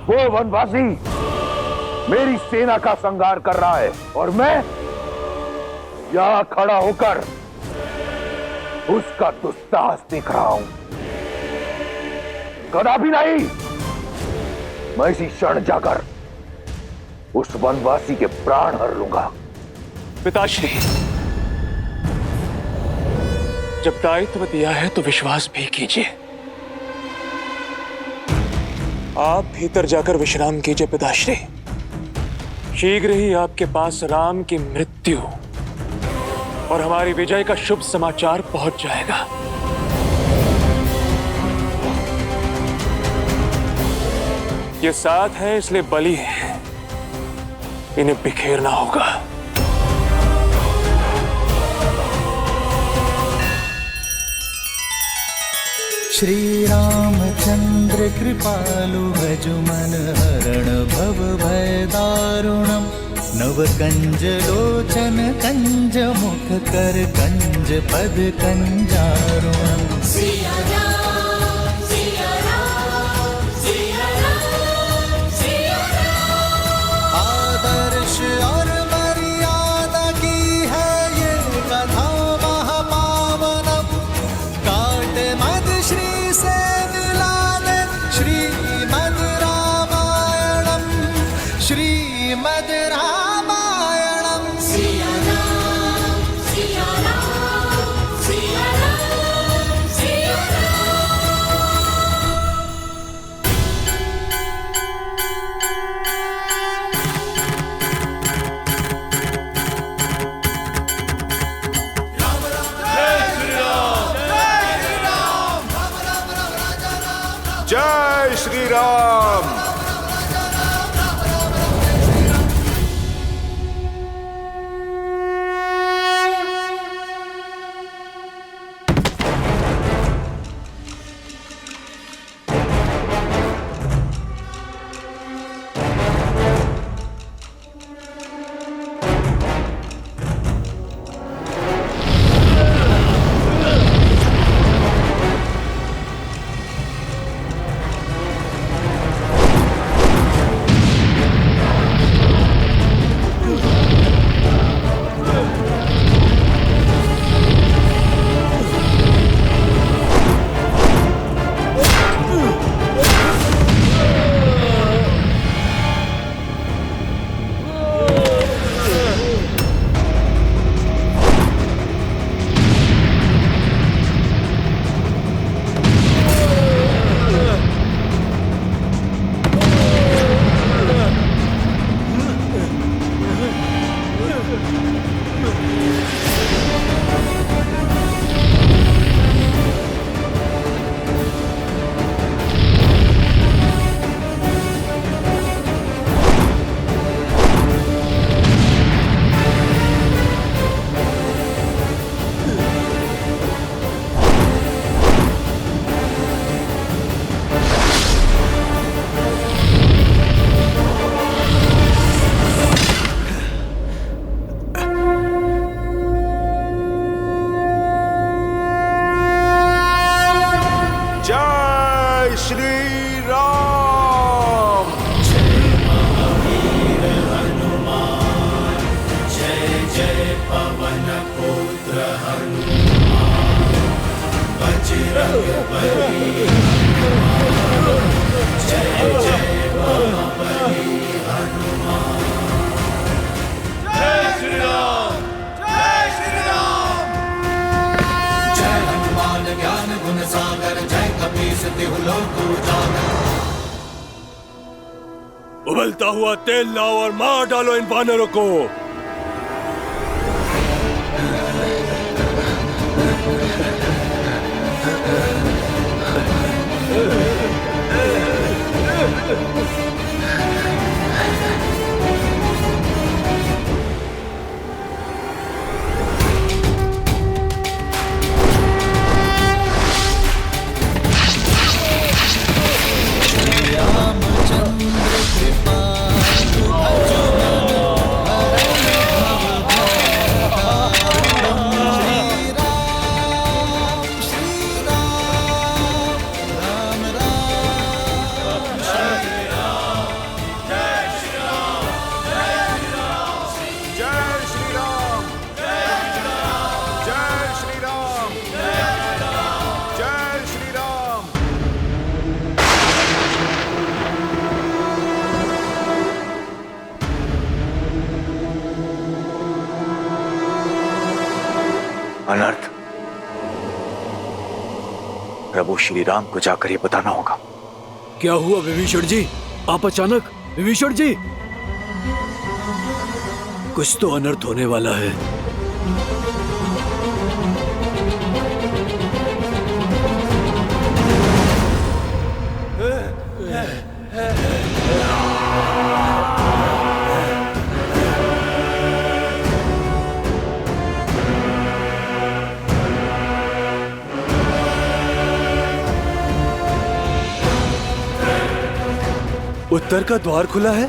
वो वनवासी मेरी सेना का संहार कर रहा है और मैं यहां खड़ा होकर उसका दुस्साहस देख रहा हूं। कदापि नहीं, मैं इसी क्षण जाकर उस वनवासी के प्राण हर लूंगा। पिताश्री, जब दायित्व दिया है तो विश्वास भी कीजिए। आप भीतर जाकर विश्राम कीजिए पिताश्री। शीघ्र ही आपके पास राम की मृत्यु और हमारी विजय का शुभ समाचार पहुंच जाएगा। ये साथ है इसलिए बलि है, इन्हें बिखेरना होगा। श्री रामचंद्र कृपालु भजु मन हरण भव भय दारुणम। नव कंज लोचन कंज मुख कर कंज पद कंजारुणम। आदर्श और मर्यादा की है ये कथा महापावनम। काट मद श्री से मिला दे श्रीमद् रामायणम। श्रीमद् रामायणम। सिया राम सिया राम सिया राम सिया जय श्री राम। जय हनुमान ज्ञान गुण सागर जय कपीस तिहु लोक उजागर। उबलता हुआ तेल लाओ और मार डालो इन वानरों को। अनर्थ प्रभु श्री राम को जाकर ये बताना होगा। क्या हुआ विभीषण जी? आप अचानक? विभीषण जी, कुछ तो अनर्थ होने वाला है। उत्तर का द्वार खुला है।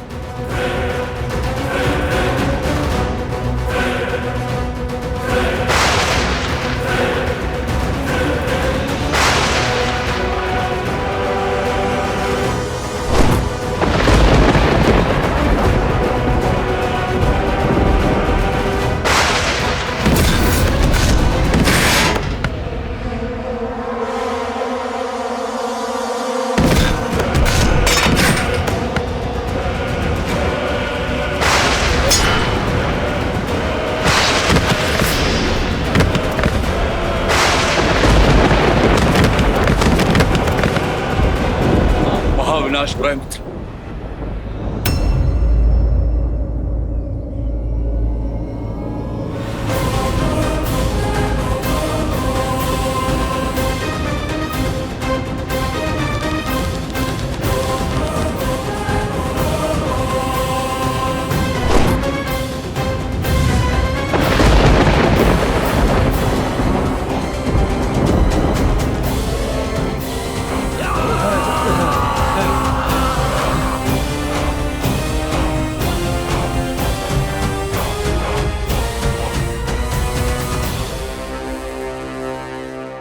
महाविनाश पुत्र,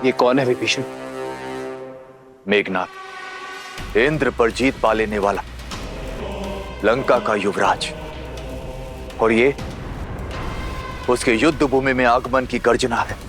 ये कौन है विभीषण? मेघनाथ, इंद्र पर जीत पा लेने वाला, लंका का युवराज। और ये उसके युद्ध भूमि में आगमन की गर्जना है।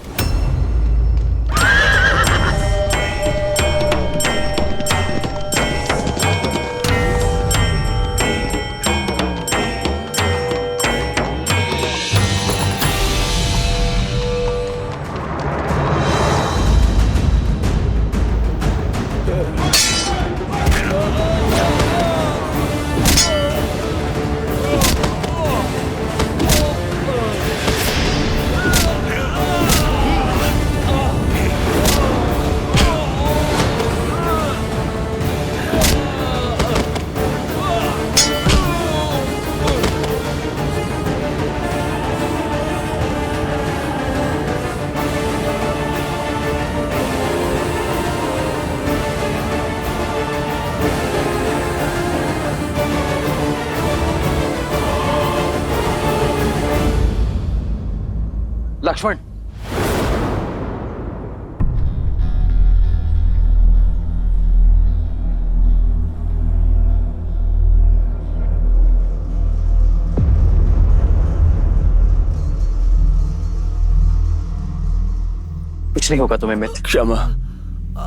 कुछ नहीं होगा तुम्हें मित्र। क्षमा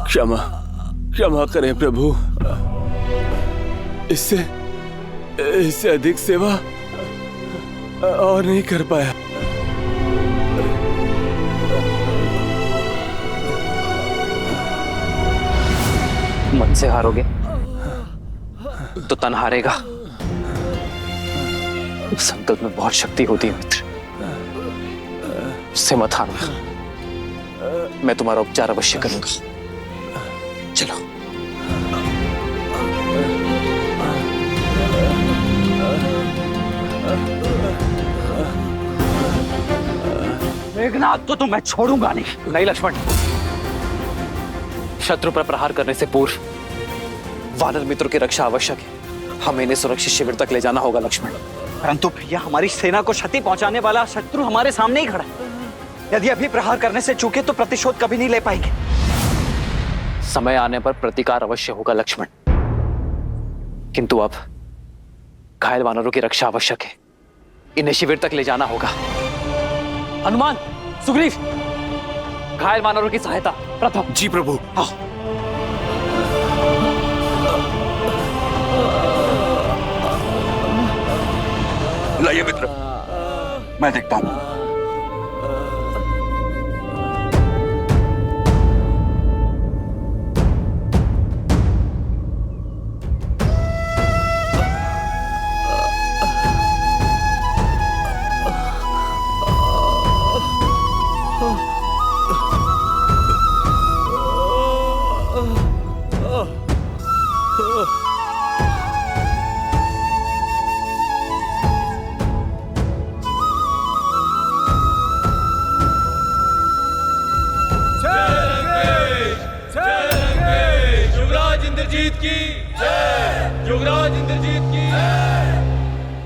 क्षमा क्षमा करें प्रभु। इससे अधिक सेवा और नहीं कर पाया। मन से हारोगे तो तन हारेगा। संकल्प में बहुत शक्ति होती है मित्र, उससे मत हारना। मैं तुम्हारा उपचार अवश्य करूंगा। चलो। मेघनाथ को तो मैं छोड़ूंगा नहीं। नहीं लक्ष्मण, शत्रु पर प्रहार करने से पूर्व वानर मित्रों की रक्षा आवश्यक है। हमें इन्हें सुरक्षित शिविर तक ले जाना होगा लक्ष्मण। परंतु भैया, हमारी सेना को क्षति पहुंचाने वाला शत्रु हमारे सामने ही खड़ा है। यदि अभी प्रहार करने से चूके तो प्रतिशोध कभी नहीं ले पाएंगे। समय आने पर प्रतिकार अवश्य होगा लक्ष्मण, किंतु अब घायल वानरों की रक्षा आवश्यक है। इन्हें शिविर तक ले जाना होगा। हनुमान, सुग्रीव, घायल वानरों की सहायता प्रथम। जी प्रभु। हाँ। लाइए मित्र, मैं देखता हूं।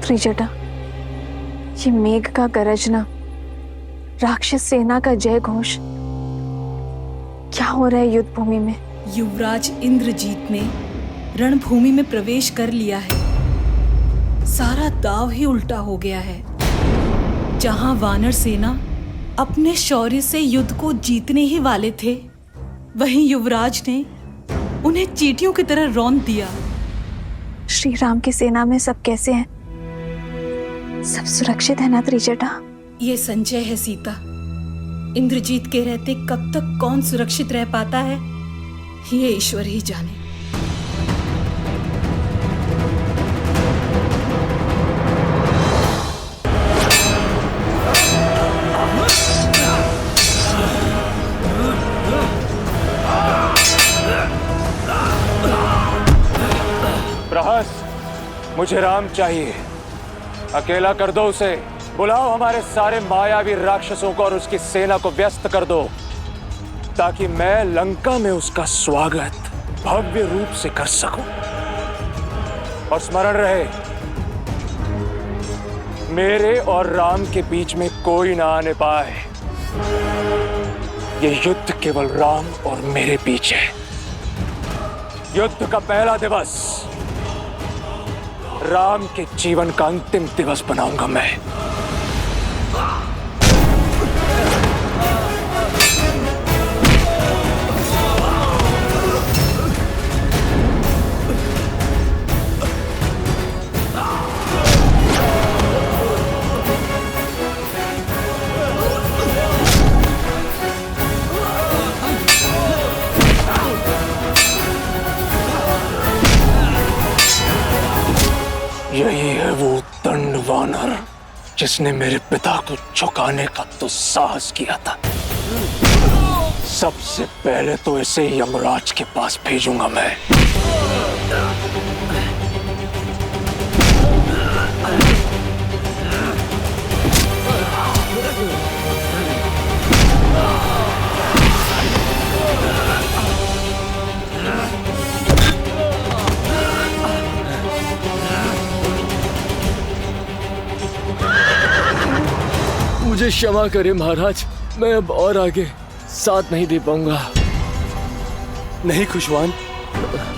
त्रिजटा, ये मेघ का गरजना, राक्षस सेना का जय घोष, क्या हो रहा है युद्ध भूमि में? युवराज इंद्रजीत ने रणभूमि में प्रवेश कर लिया है। सारा दाव ही उल्टा हो गया है। जहां वानर सेना अपने शौर्य से युद्ध को जीतने ही वाले थे, वहीं युवराज ने उन्हें चींटियों की तरह रौंद दिया। श्री राम की सेना में सब कैसे हैं? सब सुरक्षित है ना त्रिजटा? ये संचय है सीता। इंद्रजीत के रहते कब तक कौन सुरक्षित रह पाता है, ये ईश्वर ही जाने। प्रहस, मुझे राम चाहिए। अकेला कर दो उसे। बुलाओ हमारे सारे मायावी राक्षसों को और उसकी सेना को व्यस्त कर दो, ताकि मैं लंका में उसका स्वागत भव्य रूप से कर सकूं। और स्मरण रहे, मेरे और राम के बीच में कोई ना आने पाए। ये युद्ध केवल राम और मेरे बीच है। युद्ध का पहला दिवस राम के जीवन का अंतिम दिवस बनाऊंगा मैं। यही है वो दंड वानर जिसने मेरे पिता को झुकाने का तो साहस किया था। सबसे पहले तो इसे यमराज के पास भेजूंगा मैं। मुझे क्षमा करें महाराज, मैं अब और आगे साथ नहीं दे पाऊंगा। नहीं खुशवान,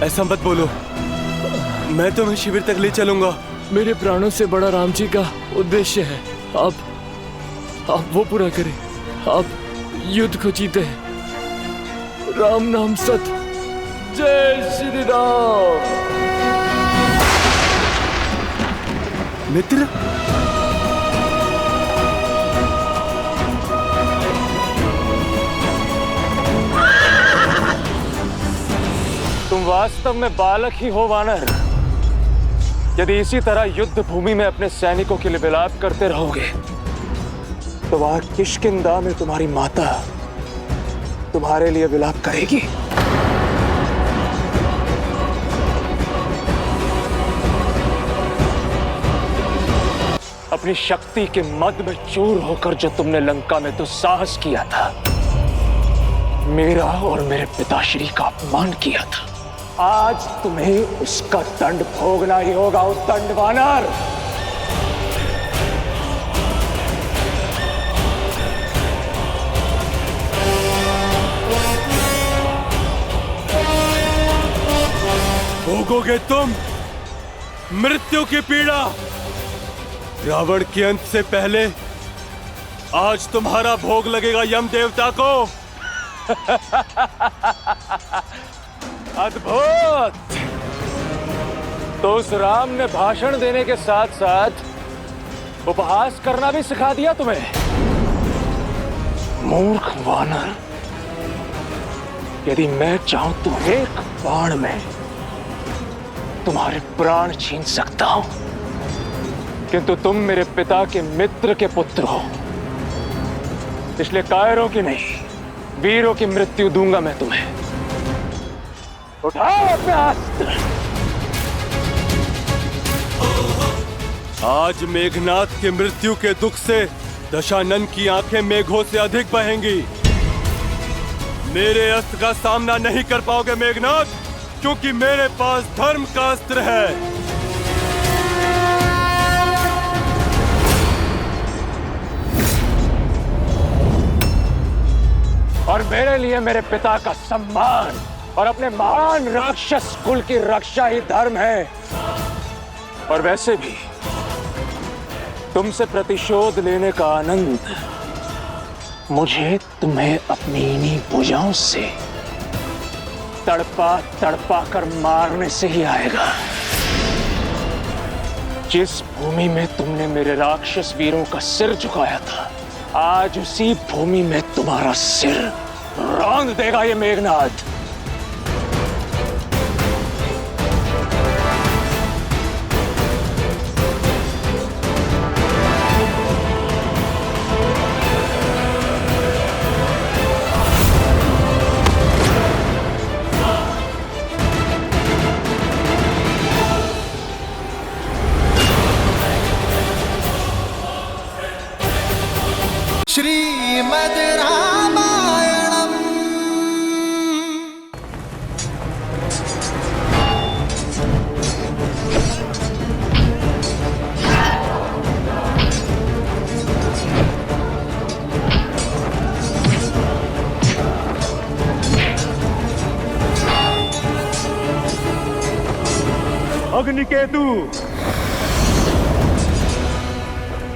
ऐसा मत बोलो। मैं तुम्हें शिविर तक ले चलूंगा। मेरे प्राणों से बड़ा राम जी का उद्देश्य है। आप वो पूरा करें। आप युद्ध को जीते हैं। राम नाम सत। जय श्री राम। मित्र, तुम वास्तव में बालक ही हो वानर। यदि इसी तरह युद्ध भूमि में अपने सैनिकों के लिए विलाप करते रहोगे तो वहां किष्किंधा में तुम्हारी माता तुम्हारे लिए विलाप करेगी। अपनी शक्ति के मद में चूर होकर जो तुमने लंका में दुस्साहस किया था, मेरा और मेरे पिताश्री का अपमान किया था, आज तुम्हें उसका दंड भोगना ही होगा। उस दंड वानर। भोगोगे तुम मृत्यु की पीड़ा। रावण के अंत से पहले आज तुम्हारा भोग लगेगा यम देवता को। अद्भुत। तो उस राम ने भाषण देने के साथ साथ उपहास करना भी सिखा दिया तुम्हें। मूर्ख वानर, यदि मैं चाहूं तो एक बाण में तुम्हारे प्राण छीन सकता हूं, किंतु तुम मेरे पिता के मित्र के पुत्र हो, इसलिए कायरों की नहीं, वीरों की मृत्यु दूंगा मैं तुम्हें। उठाओ अपने अस्त्र। आज मेघनाथ की मृत्यु के दुख से दशानन की आंखें मेघों से अधिक बहेंगी। मेरे अस्त्र का सामना नहीं कर पाओगे मेघनाथ, क्योंकि मेरे पास धर्म का अस्त्र है। और मेरे लिए मेरे पिता का सम्मान और अपने महान राक्षस कुल की रक्षा ही धर्म है। और वैसे भी तुमसे प्रतिशोध लेने का आनंद मुझे तुम्हें अपनी इन्हीं भुजाओं से तड़पा तड़पा कर मारने से ही आएगा। जिस भूमि में तुमने मेरे राक्षस वीरों का सिर झुकाया था, आज उसी भूमि में तुम्हारा सिर रौंद देगा ये मेघनाथ। श्रीमद् रामायणम्। अग्निकेतु,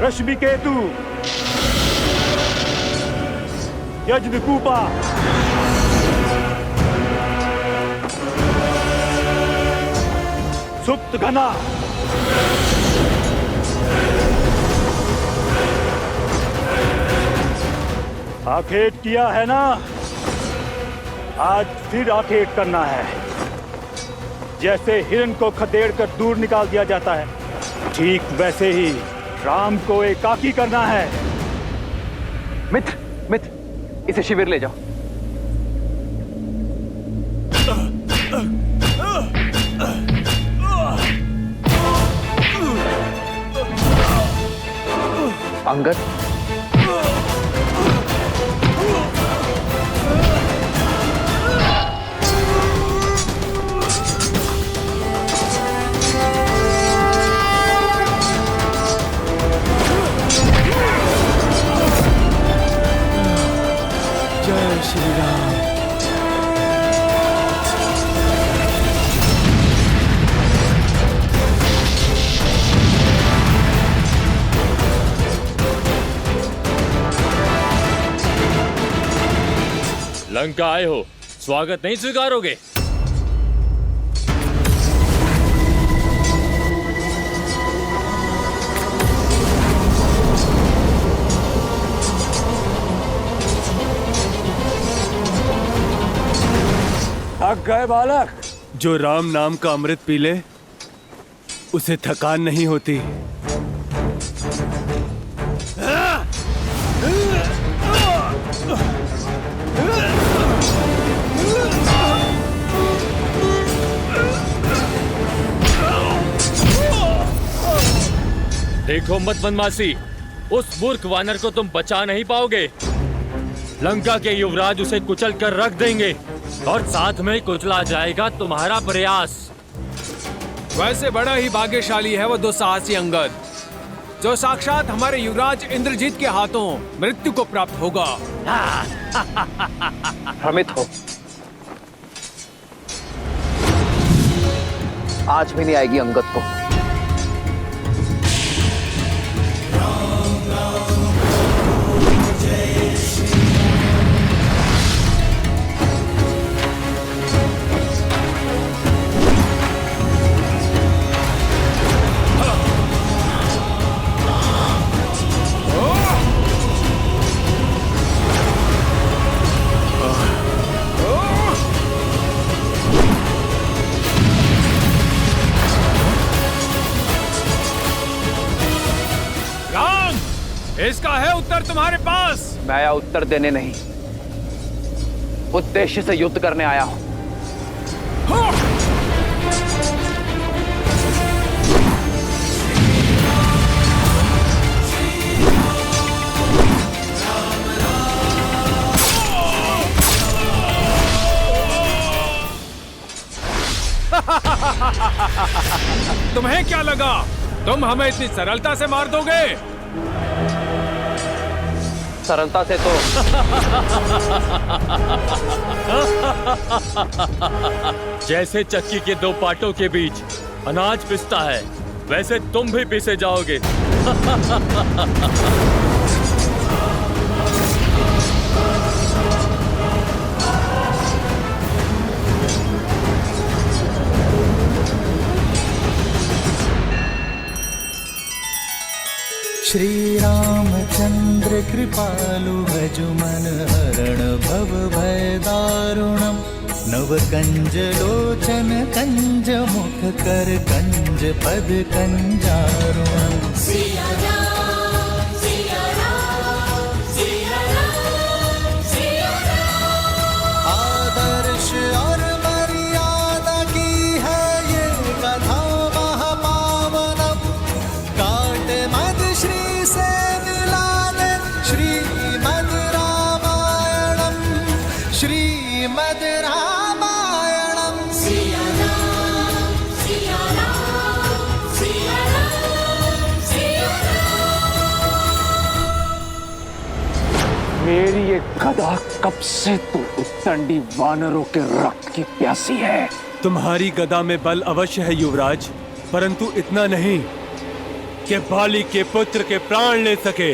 रश्मिकेतु, यज्ञकूपा, सुप्त घना, आखेट किया है ना, आज फिर आखेट करना है। जैसे हिरण को खदेड़ कर दूर निकाल दिया जाता है, ठीक वैसे ही राम को एकाकी करना है। मित्र, इसे शिविर ले जाओ। अंगद, जय श्री राम। लंका आए हो, स्वागत नहीं स्वीकारोगे? थक गए बालक? जो राम नाम का अमृत पी ले उसे थकान नहीं होती। देखो मत वनवासी, उस मूर्ख वानर को तुम बचा नहीं पाओगे। लंका के युवराज उसे कुचल कर रख देंगे और साथ में कुचला जाएगा तुम्हारा प्रयास। वैसे बड़ा ही भाग्यशाली है वो दुस्साहसी अंगद, जो साक्षात हमारे युवराज इंद्रजीत के हाथों मृत्यु को प्राप्त होगा। भ्रमित हो, आज भी नहीं आएगी अंगद को। इसका है उत्तर तुम्हारे पास। मैं आया उत्तर देने नहीं, उद्देश्य से युद्ध करने आया हूं। तुम्हें क्या लगा तुम हमें इतनी सरलता से मार दोगे? सरलता से तो जैसे चक्की के दो पाटों के बीच अनाज पिसता है, वैसे तुम भी पिसे जाओगे। श्री रामचंद्र कृपालु भजु मन हरण भव भय दारुणम नव कंज लोचन कंज मुख कर कंज पद कंजारुणम। आदर्श और मर्यादा की है ये कथा महापावनम। काट मद श्री से मिला दे श्रीमद् रामायणम, श्रीमद् रामायणम। सिया राम, सिया राम, सिया राम, सिया राम। मेरी ये गदा कब से तो उत्तंडी वानरों के रक्त की प्यासी है। तुम्हारी गदा में बल अवश्य है युवराज, परंतु इतना नहीं कि बाली के पुत्र के प्राण ले सके।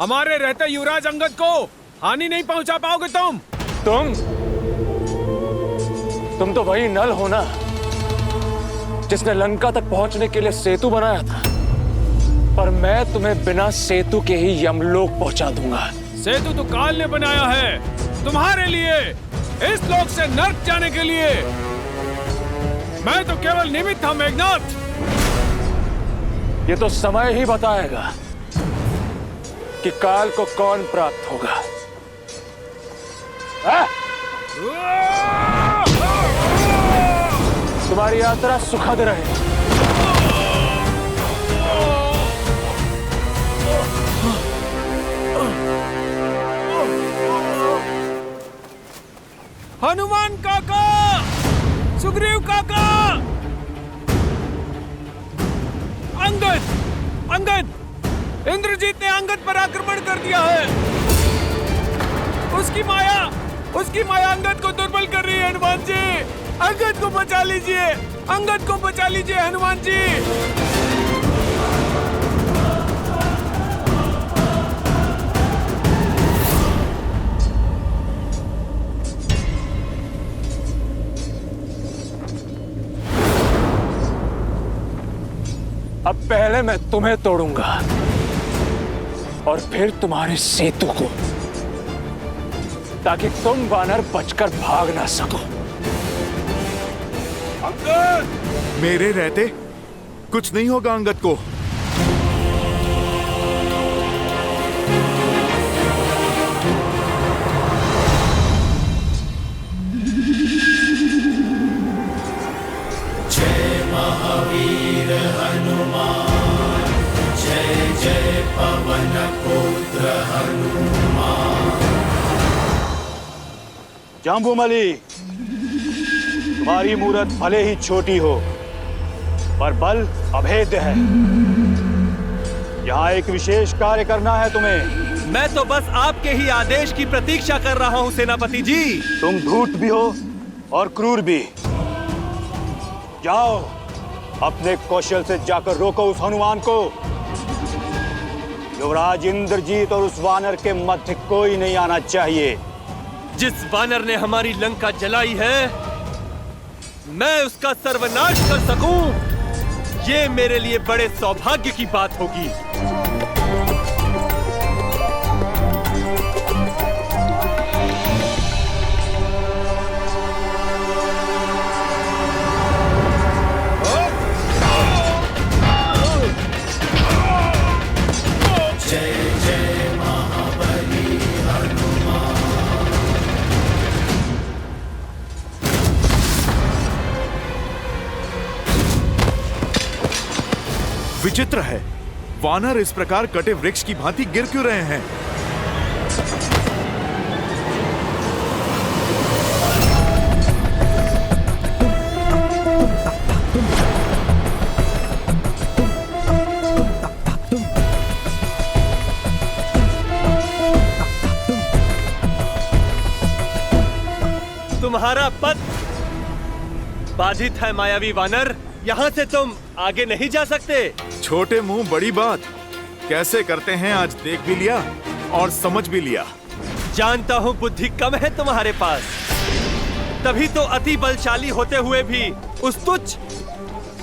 हमारे रहते युवराज अंगद को हानि नहीं पहुंचा पाओगे तुम। तुम तो वही नल हो ना जिसने लंका तक पहुंचने के लिए सेतु बनाया था, पर मैं तुम्हें बिना सेतु के ही यमलोक पहुंचा दूंगा। सेतु तो काल ने बनाया है तुम्हारे लिए, इस लोक से नर्क जाने के लिए। मैं तो केवल निमित्त था मेघनाथ। ये तो समय ही बताएगा कि काल को कौन प्राप्त होगा। तुम्हारी यात्रा सुखद रहे। हनुमान काका, सुग्रीव काका, अंगद, अंगद, इंद्रजीत ने अंगद पर आक्रमण कर दिया है। उसकी माया अंगद को दुर्बल कर रही है। हनुमान जी, अंगद को बचा लीजिए, अंगद को बचा लीजिए हनुमान जी। अब पहले मैं तुम्हें तोड़ूंगा और फिर तुम्हारे सेतु को, ताकि तुम वानर बचकर भाग ना सको। अंगद! मेरे रहते कुछ नहीं होगा अंगद को। जय महावीर हनुमान, जय जय पवन पुत्र हनुमान। जाम्बूमली, तुम्हारी मूरत भले ही छोटी हो, पर बल अभेद्य है। यहाँ एक विशेष कार्य करना है तुम्हें। मैं तो बस आपके ही आदेश की प्रतीक्षा कर रहा हूँ सेनापति जी। तुम धूर्त भी हो और क्रूर भी। जाओ, अपने कौशल से जाकर रोको उस हनुमान को। युवराज इंद्रजीत और उस वानर के मध्य कोई नहीं आना चाहिए। जिस वानर ने हमारी लंका जलाई है, मैं उसका सर्वनाश कर सकूं, ये मेरे लिए बड़े सौभाग्य की बात होगी। जय जय महाबली हनुमान। विचित्र है, वानर इस प्रकार कटे वृक्ष की भांति गिर क्यों रहे हैं? तुम्हारा पथ बाधित है मायावी वानर। यहाँ से तुम आगे नहीं जा सकते। छोटे मुंह बड़ी बात कैसे करते हैं, आज देख भी लिया और समझ भी लिया। जानता हूँ बुद्धि कम है तुम्हारे पास, तभी तो अति बलशाली होते हुए भी उस तुच्छ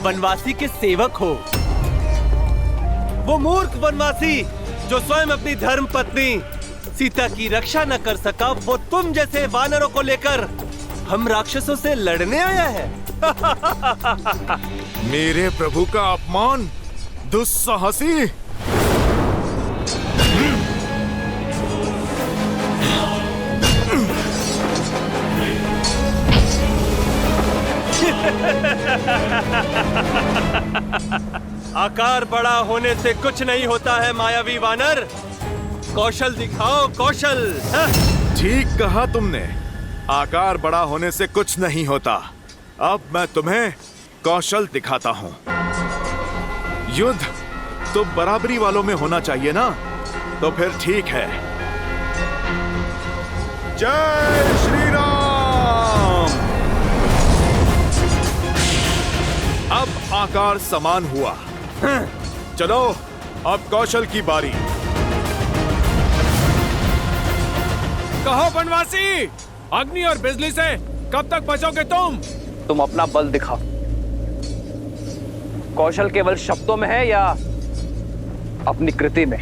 वनवासी के सेवक हो। वो मूर्ख वनवासी जो स्वयं अपनी धर्म पत्नी सीता की रक्षा न कर सका, वो तुम जैसे वानरों को लेकर हम राक्षसों से लड़ने आया है। मेरे प्रभु का अपमान, दुस्साहसी। आकार बड़ा होने से कुछ नहीं होता है मायावी वानर। कौशल दिखाओ, कौशल। ठीक कहा तुमने, आकार बड़ा होने से कुछ नहीं होता। अब मैं तुम्हें कौशल दिखाता हूं। युद्ध तो बराबरी वालों में होना चाहिए ना, तो फिर ठीक है। जय श्री राम। अब आकार समान हुआ। चलो अब कौशल की बारी। कहो वनवासी, अग्नि और बिजली से कब तक बचोगे तुम? तुम अपना बल दिखाओ। कौशल केवल शब्दों में है या अपनी कृति में?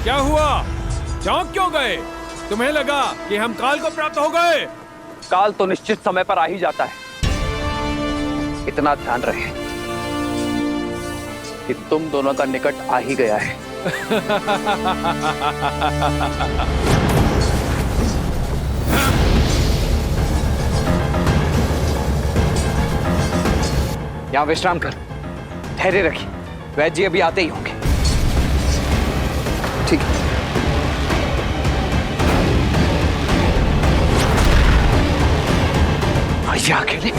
क्या हुआ? चौंक क्यों गए? तुम्हें लगा कि हम काल को प्राप्त हो गए? काल तो निश्चित समय पर आ ही जाता है। इतना ध्यान रहे कि तुम दोनों का निकट आ ही गया है। यहां विश्राम कर, धैर्य रखिए, वैद्य जी अभी आते ही होंगे। ठीक है। आइए अकेले।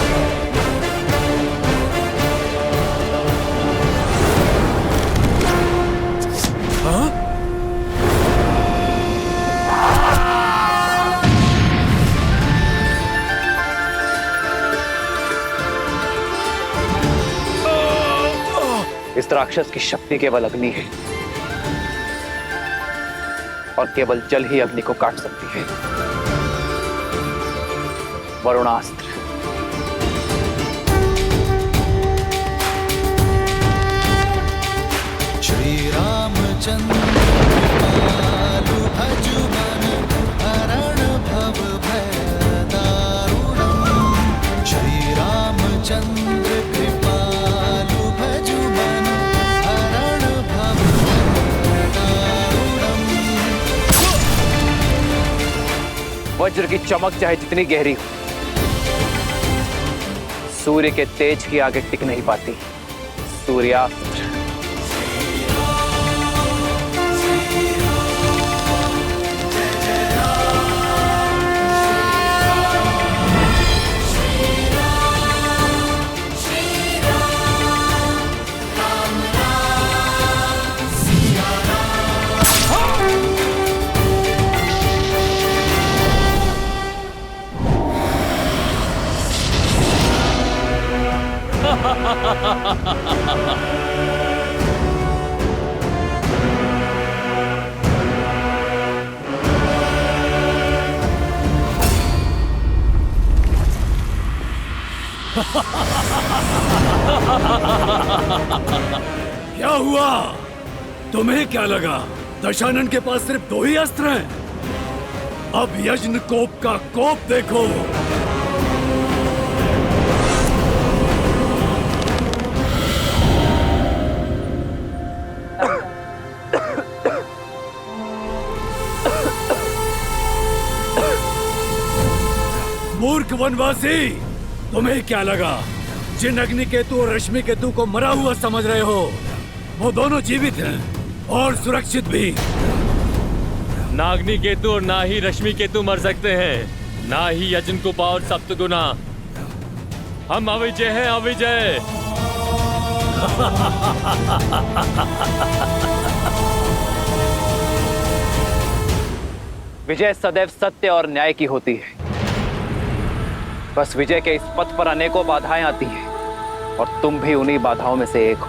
हाँ? इस राक्षस की शक्ति केवल अग्नि है और केवल जल ही अग्नि को काट सकती है। वरुणास्त्र। श्री रामचंद्र कृपालु भजु मन हरण भव भय दारुणम्। श्री रामचंद्र कृपालु भजु मन हरण भव भय दारुणम्। वज्र की चमक चाहे जितनी गहरी हो, सूर्य के तेज की आगे टिक नहीं पाती। सूर्यास्त्र। क्या हुआ? तुम्हें क्या लगा दशानन के पास सिर्फ 2 ही अस्त्र हैं? अब यज्ञ कोप का कोप देखो। मूर्ख वनवासी, तुम्हें क्या लगा जिन अग्नि केतु और रश्मि केतु को मरा हुआ समझ रहे हो, वो दोनों जीवित हैं और सुरक्षित भी। ना अग्नि केतु और ना ही रश्मि केतु मर सकते हैं, ना ही यजनकुप और सप्तगुना। हम अविजय हैं, अविजय। विजय सदैव सत्य और न्याय की होती है। बस विजय के इस पथ पर अनेकों बाधाएं आती हैं और तुम भी उन्हीं बाधाओं में से एक हो।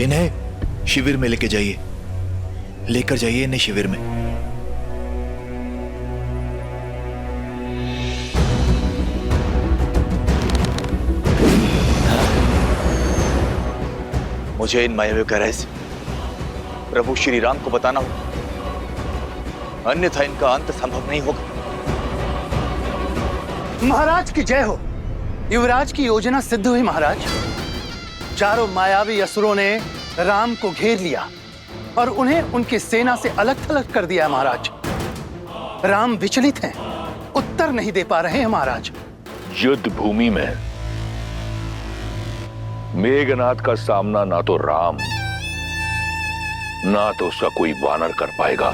इन्हें शिविर में लेकर जाइए, लेकर जाइए इन्हें शिविर में। मुझे इन मायावियों का रहस्य प्रभु श्री राम को बताना होगा, अन्यथा इनका अंत संभव नहीं होगा। महाराज की जय हो। युवराज की योजना सिद्ध हुई महाराज। चारों मायावी असुरों ने राम को घेर लिया और उन्हें उनकी सेना से अलग थलग कर दिया है महाराज। राम विचलित हैं, उत्तर नहीं दे पा रहे हैं महाराज। युद्ध भूमि में मेघनाथ का सामना ना तो राम ना तो उसका कोई वानर कर पाएगा।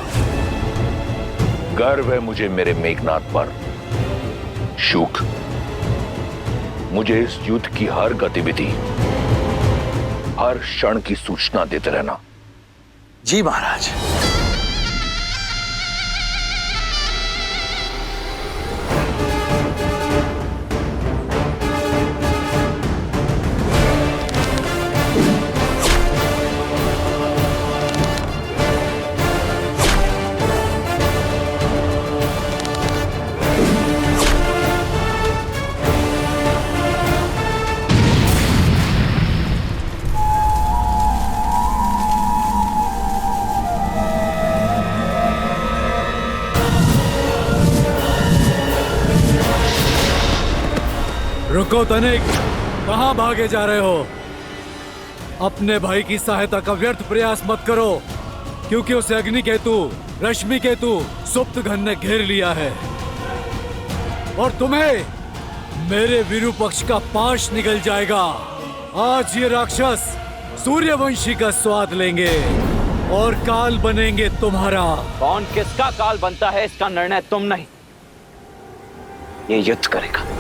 गर्व है मुझे मेरे मेघनाथ पर। शुक, मुझे इस युद्ध की हर गतिविधि, हर क्षण की सूचना देते रहना। जी महाराज। रुको तनिक, कहाँ भागे जा रहे हो? अपने भाई की सहायता का व्यर्थ प्रयास मत करो, क्योंकि उसे अग्नि केतु, रश्मि केतु, सुप्त घन ने घेर लिया है और तुम्हें मेरे विरूपक्ष का पाश निकल जाएगा। आज ये राक्षस सूर्यवंशी का स्वाद लेंगे और काल बनेंगे तुम्हारा। कौन किसका काल बनता है इसका निर्णय तुम नहीं, ये युद्ध करेगा।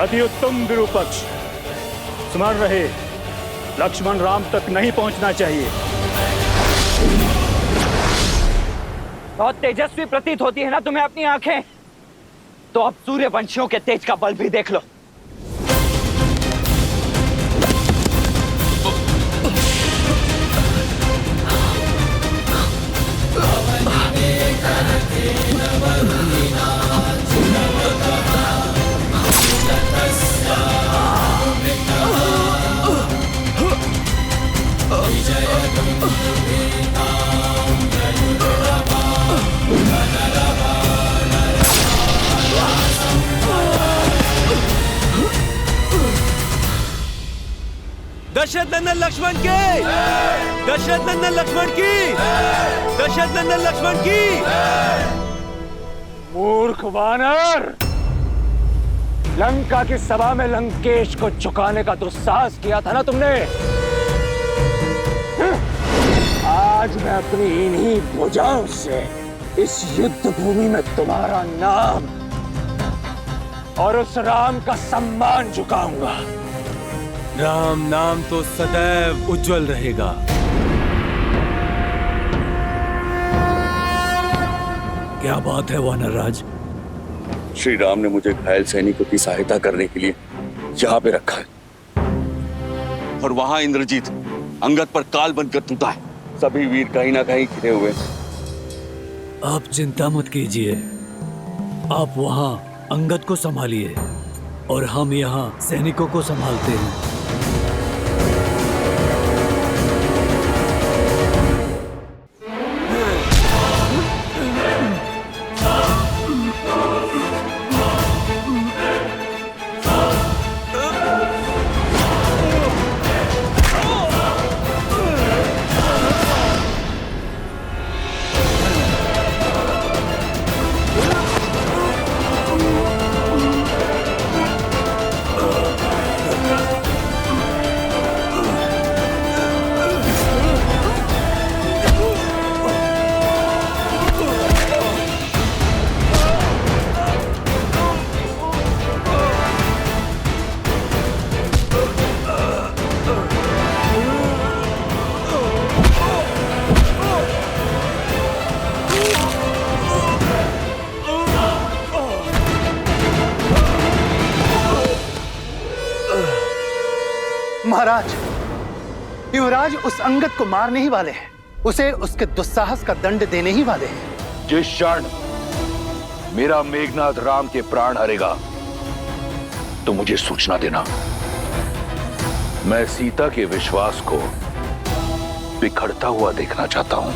अति उत्तम विरूपक्ष, स्मरण रहे लक्ष्मण राम तक नहीं पहुंचना चाहिए। बहुत तेजस्वी प्रतीत होती है ना तुम्हें अपनी आंखें, तो अब सूर्यवंशियों के तेज का बल भी देख लो। दशरथ नंदन लक्ष्मण की, दशरथ नंदन लक्ष्मण की, दशरथ नंदन लक्ष्मण की। मूर्ख वानर, लंका की सभा में लंकेश को झुकाने का दुस्साहस किया था ना तुमने। आज मैं अपनी इन्हीं भुजाओं से इस युद्ध भूमि में तुम्हारा नाम और उस राम का सम्मान झुकाऊंगा। राम नाम तो सदैव उज्जवल रहेगा। क्या बात है वानर राज? श्री राम ने मुझे घायल सैनिकों की सहायता करने के लिए यहाँ पे रखा है, और वहां इंद्रजीत अंगद पर काल बनकर टूटा है। सभी वीर कहीं ना कहीं घिरे हुए। आप चिंता मत कीजिए, आप वहां अंगद को संभालिए और हम यहाँ सैनिकों को संभालते हैं। महाराज, युवराज उस अंगद को मारने ही वाले हैं, उसे उसके दुस्साहस का दंड देने ही वाले हैं। जिस क्षण मेरा मेघनाथ राम के प्राण हरेगा तो मुझे सूचना देना। मैं सीता के विश्वास को बिखरता हुआ देखना चाहता हूं।